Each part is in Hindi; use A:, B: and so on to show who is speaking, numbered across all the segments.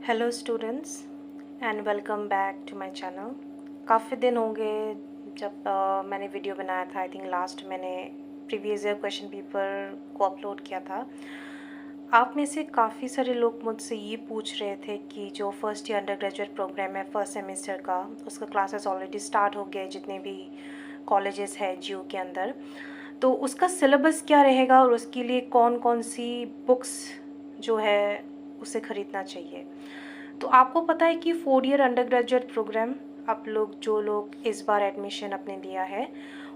A: Hello students and welcome back to my channel. काफ़ी दिन हो गए जब मैंने वीडियो बनाया था। आई थिंक लास्ट मैंने प्रीवियस ईयर क्वेश्चन पेपर को अपलोड किया था। आप में से काफ़ी सारे लोग मुझसे ये पूछ रहे थे कि जो first year undergraduate programme है फर्स्ट सेमेस्टर का, उसका क्लासेस ऑलरेडी स्टार्ट हो गए जितने भी कॉलेजेस हैं जीयू के अंदर, तो उसका सिलेबस क्या रहेगा और उसके लिए कौन कौन सी बुक्स जो है उसे ख़रीदना चाहिए। तो आपको पता है कि 4 ईयर अंडर ग्रेजुएट प्रोग्राम आप लोग जो लोग इस बार एडमिशन अपने लिया है,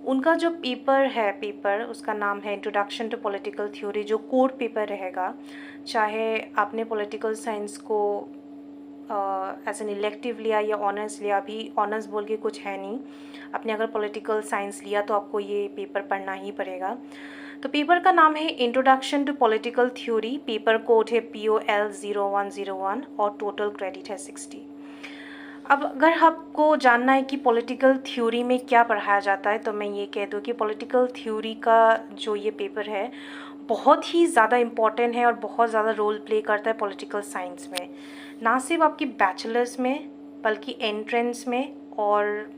A: उनका जो पेपर उसका नाम है इंट्रोडक्शन टू पॉलिटिकल थ्योरी, जो कोर पेपर रहेगा। चाहे आपने पॉलिटिकल साइंस को एज एन इलेक्टिव लिया या ऑनर्स लिया, अभी ऑनर्स बोल के कुछ है नहीं। आपने अगर पॉलिटिकल साइंस लिया तो आपको ये पेपर पढ़ना ही पड़ेगा। तो पेपर का नाम है introduction to political theory, paper code है POL0101 और टोटल क्रेडिट है 60। अब अगर आपको जानना है कि पॉलिटिकल थ्योरी में क्या पढ़ाया जाता है, तो मैं ये कह दूँ कि पॉलिटिकल थ्योरी का जो ये पेपर है बहुत ही ज़्यादा इम्पॉर्टेंट है और बहुत ज़्यादा रोल प्ले करता है पॉलिटिकल साइंस में। ना सिर्फ आपकी बैचलर्स में बल्कि एंट्रेंस में और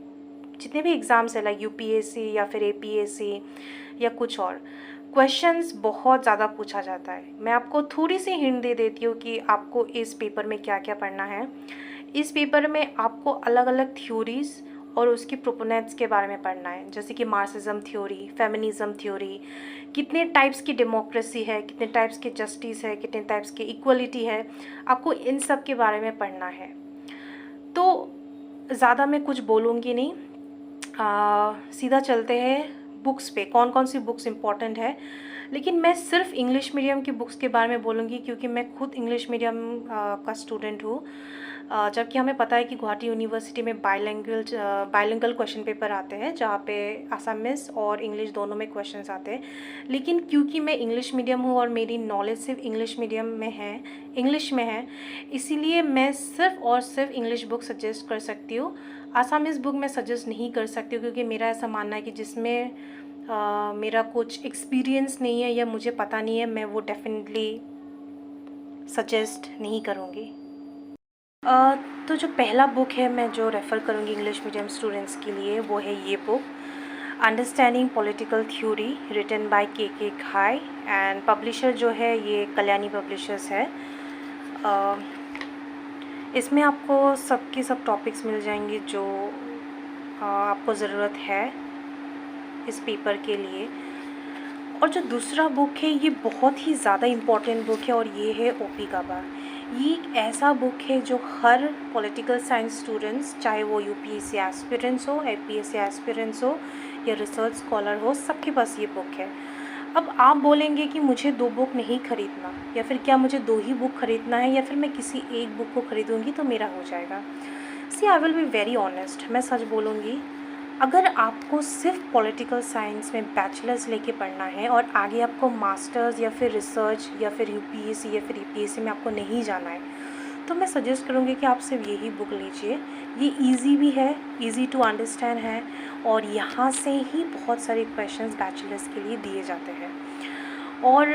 A: जितने भी एग्ज़ाम्स है लाइक UPSC या फिर APSC या कुछ और, क्वेश्चंस बहुत ज़्यादा पूछा जाता है। मैं आपको थोड़ी सी हिंट दे देती हूँ कि आपको इस पेपर में क्या क्या पढ़ना है। इस पेपर में आपको अलग अलग थ्योरीज़ और उसकी प्रोपोनेंट्स के बारे में पढ़ना है, जैसे कि मार्क्सिज्म थ्योरी, फेमिनिज्म थ्योरी, कितने टाइप्स की डेमोक्रेसी है, कितने टाइप्स की जस्टिस है, कितने टाइप्स की इक्वलिटी है, आपको इन सब के बारे में पढ़ना है। तो ज़्यादा मैं कुछ बोलूँगी नहीं, सीधा चलते हैं बुक्स पे, कौन कौन सी बुक्स इंपॉर्टेंट है। लेकिन मैं सिर्फ इंग्लिश मीडियम की बुक्स के बारे में बोलूँगी क्योंकि मैं खुद इंग्लिश मीडियम का स्टूडेंट हूँ। जबकि हमें पता है कि गुवाहाटी यूनिवर्सिटी में बाइलिंगुअल क्वेश्चन पेपर आते हैं जहाँ पे असमिस और इंग्लिश दोनों में क्वेश्चंस आते हैं। लेकिन क्योंकि मैं इंग्लिश मीडियम हूँ और मेरी नॉलेज सिर्फ इंग्लिश मीडियम में है, इंग्लिश में है, इसीलिए मैं सिर्फ और सिर्फ इंग्लिश बुक सजेस्ट कर सकती हूँ। असमिस बुक मैं सजेस्ट नहीं कर सकती हूँ क्योंकि मेरा ऐसा मानना है कि जिसमें मेरा कुछ एक्सपीरियंस नहीं है या मुझे पता नहीं है, मैं वो डेफिनेटली सजेस्ट नहीं करूँगी। तो जो पहला बुक है मैं जो रेफ़र करूँगी इंग्लिश मीडियम स्टूडेंट्स के लिए, वो है ये book, understanding political theory, written by KK Ghai and publisher जो है ये कल्याणी पब्लिशर्स है। इसमें आपको सब टॉपिक्स मिल जाएंगे जो आपको ज़रूरत है इस पेपर के लिए। और जो दूसरा बुक है ये बहुत ही ज़्यादा इम्पॉर्टेंट बुक है और ये है OP गवा। ये एक ऐसा बुक है जो हर पॉलिटिकल साइंस स्टूडेंट्स, चाहे वो UPSC एस्पिरेंट्स हो, APSC एस्पिरेंट्स हो या रिसर्च स्कॉलर हो, सबके पास ये बुक है। अब आप बोलेंगे कि मुझे 2 बुक नहीं ख़रीदना, या फिर क्या मुझे 2 ही बुक ख़रीदना है, या फिर मैं किसी एक बुक को ख़रीदूँगी तो मेरा हो जाएगा। See I will be very honest, मैं सच बोलूँगी, अगर आपको सिर्फ पॉलिटिकल साइंस में बैचलर्स लेके पढ़ना है और आगे आपको मास्टर्स या फिर रिसर्च या फिर UPSC या फिर EPSC में आपको नहीं जाना है, तो मैं सजेस्ट करूँगी कि आप सिर्फ यही बुक लीजिए। ये इजी भी है, इजी टू अंडरस्टैंड है और यहाँ से ही बहुत सारे क्वेश्चंस बैचलर्स के लिए दिए जाते हैं। और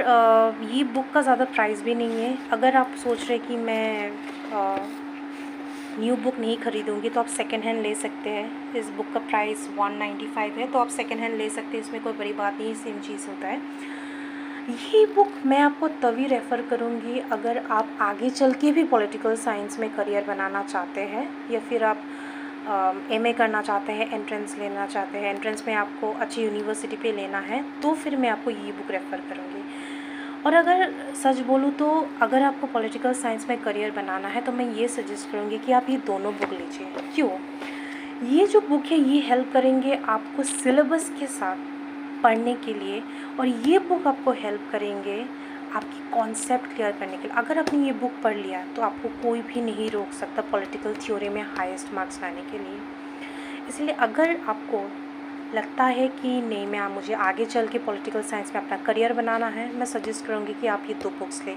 A: ये बुक का ज़्यादा प्राइस भी नहीं है। अगर आप सोच रहे कि मैं न्यू बुक नहीं ख़रीदूँगी तो आप सेकेंड हैंड ले सकते हैं। इस बुक का प्राइस 195 है, तो आप सेकेंड हैंड ले सकते हैं, इसमें कोई बड़ी बात नहीं, सेम चीज़ होता है। ये बुक मैं आपको तभी रेफ़र करूँगी अगर आप आगे चल के भी पॉलिटिकल साइंस में करियर बनाना चाहते हैं या फिर आप MA करना चाहते हैं, एंट्रेंस लेना चाहते हैं, एंट्रेंस में आपको अच्छी यूनिवर्सिटी पे लेना है, तो फिर मैं आपको ये बुक रेफ़र करूँगी। और अगर सच बोलूँ तो अगर आपको पॉलिटिकल साइंस में करियर बनाना है तो मैं ये सजेस्ट करूँगी कि आप ये दोनों बुक लीजिए। क्यों? ये जो बुक है ये हेल्प करेंगे आपको सिलेबस के साथ पढ़ने के लिए, और ये बुक आपको हेल्प करेंगे आपकी कॉन्सेप्ट क्लियर करने के लिए। अगर आपने ये बुक पढ़ लिया तो आपको कोई भी नहीं रोक सकता पॉलिटिकल थ्योरी में हाईएस्ट मार्क्स लाने के लिए। इसलिए अगर आपको लगता है कि नहीं, मैं मुझे आगे चल के पॉलिटिकल साइंस में अपना करियर बनाना है, मैं सजेस्ट करूँगी कि आप ये 2 बुक्स लें।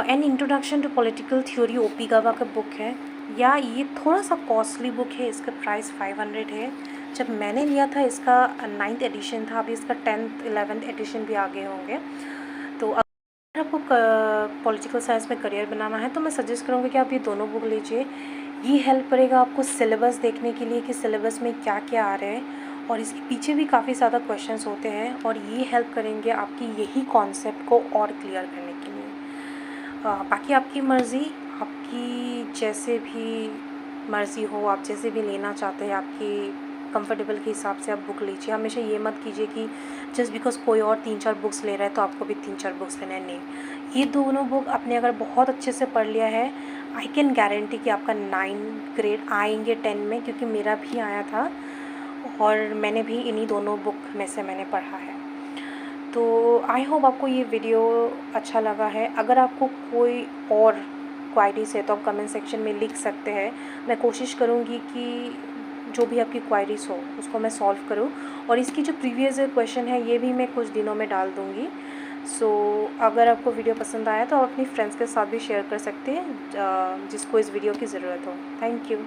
A: An introduction to political theory OP Gauba का बुक है, या ये थोड़ा सा कॉस्टली बुक है, इसका प्राइस 500 है। जब मैंने लिया था इसका 9th एडिशन था, अभी इसका 10th 11th एडिशन भी आगे होंगे। तो अगर आपको पॉलिटिकल साइंस में करियर बनाना है तो मैं सजेस्ट करूँगी कि आप ये दोनों बुक लीजिए। ये हेल्प करेगा आपको सिलेबस देखने के लिए कि सिलेबस में क्या क्या आ रहा है, और इसके पीछे भी काफ़ी ज़्यादा क्वेश्चंस होते हैं, और ये हेल्प करेंगे आपकी यही कॉन्सेप्ट को और क्लियर करने के लिए। बाकी आपकी मर्ज़ी, आपकी जैसे भी मर्ज़ी हो, आप जैसे भी लेना चाहते हैं, आपकी कंफर्टेबल के हिसाब से आप बुक लीजिए। हमेशा ये मत कीजिए कि जस्ट बिकॉज कोई और 3-4 बुक्स ले रहा है तो आपको भी 3-4 बुक्स लेना है, नहीं। ये दोनों बुक आपने अगर बहुत अच्छे से पढ़ लिया है, आई कैन गारंटी कि आपका 9 ग्रेड आएंगे 10 में, क्योंकि मेरा भी आया था और मैंने भी इन्हीं दोनों बुक में से मैंने पढ़ा है। तो आई होप आपको ये वीडियो अच्छा लगा है। अगर आपको कोई और क्वायरीज है तो आप कमेंट सेक्शन में लिख सकते हैं। मैं कोशिश करूँगी कि जो भी आपकी क्वायरीज हो उसको मैं सॉल्व करूँ, और इसकी जो प्रीवियस क्वेश्चन है ये भी मैं कुछ दिनों में डाल दूँगी। सो अगर आपको वीडियो पसंद आया तो आप अपनी फ्रेंड्स के साथ भी शेयर कर सकते हैं जिसको इस वीडियो की ज़रूरत हो। Thank you.